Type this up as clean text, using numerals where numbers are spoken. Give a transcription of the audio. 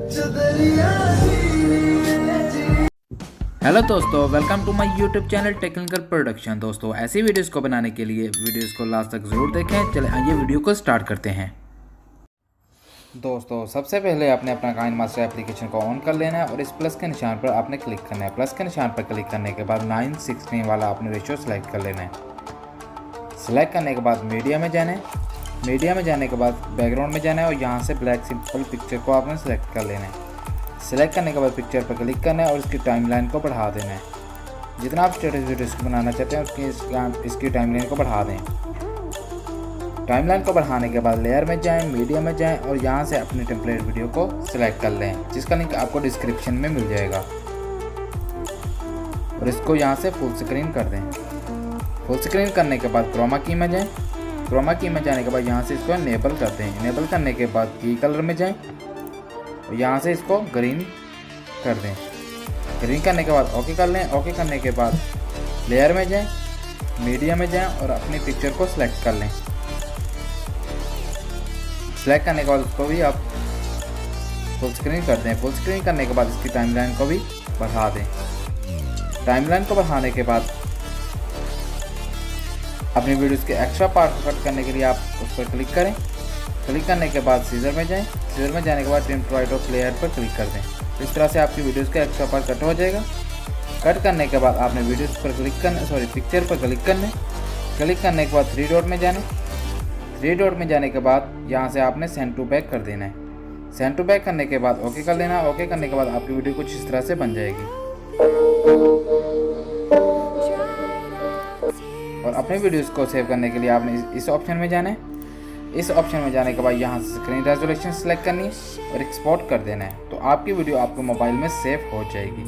Hello दोस्तों, welcome to my YouTube channel technical production. दोस्तों, ऐसी वीडियोस को बनाने के लिए वीडियोस को लास्ट तक ज़रूर देखें। चले आइए वीडियो को स्टार्ट करते हैं। दोस्तों, सबसे पहले आपने अपना काइनमास्टर एप्लीकेशन को ऑन कर लेना है और इस प्लस के निशान पर आपने क्लिक करना है। प्लस के निशान पर क्लिक करने के बाद 9:16 वाला आपने रेशियो सेलेक्ट कर लेना है। सेलेक्ट करने के बाद मीडिया में जाना है। मीडिया में जाने के बाद बैकग्राउंड में जाना है और यहाँ से ब्लैक सिंपल पिक्चर को आपने सेलेक्ट कर लेना है। सेलेक्ट करने के बाद पिक्चर पर क्लिक करना है और इसकी टाइमलाइन को बढ़ा देना है। जितना आप स्टेटस वीडियोस को बनाना चाहते हैं इसकी टाइमलाइन को बढ़ा दें। टाइमलाइन को बढ़ाने के बाद लेयर में जाएं, मीडिया में जाएं और यहाँ से अपनी टेम्पलेट वीडियो को सिलेक्ट कर लें, जिसका लिंक आपको डिस्क्रिप्शन में मिल जाएगा। और इसको यहाँ से फुल स्क्रीन कर दें। फुल स्क्रीन करने के बाद क्रोमा की में जाएँ। क्रोमा की में जाने के बाद यहाँ से इसको इनेबल कर दें। इनेबल करने के बाद की कलर में जाएँ और यहाँ से इसको ग्रीन कर दें। ग्रीन करने के बाद ओके कर लें। ओके करने के बाद लेयर में जाएं, मीडिया में जाएं और अपनी पिक्चर को सिलेक्ट कर लें। सिलेक्ट करने के बाद उसको भी आप फुल स्क्रीन कर दें। फुल स्क्रीन करने के बाद इसकी टाइमलाइन को भी बढ़ा दें। टाइमलाइन को बढ़ाने के बाद अपनी वीडियोस के एक्स्ट्रा पार्ट को कट करने के लिए आप उस पर क्लिक करें। क्लिक करने के बाद सीजर में जाएं। सीजर में जाने के बाद trim to right of layer पर क्लिक कर दें। इस तरह से आपकी वीडियोस का एक्स्ट्रा पार्ट कट हो जाएगा। कट करने के बाद आपने वीडियोस पर क्लिक करना पिक्चर पर क्लिक करना। क्लिक करने के बाद 3 डॉट में जाने। 3 डॉट में जाने के बाद यहाँ से आपने सेंड टू बैक कर देना है। सेंड टू बैक करने के बाद ओके कर देना। ओके करने के बाद आपकी वीडियो कुछ इस तरह से बन जाएगी। और अपने वीडियोस को सेव करने के लिए आपने इस ऑप्शन में जाना है। इस ऑप्शन में जाने के बाद यहाँ से स्क्रीन रेजोल्यूशन सेलेक्ट करनी है और एक्सपोर्ट कर देना है, तो आपकी वीडियो आपके मोबाइल में सेव हो जाएगी।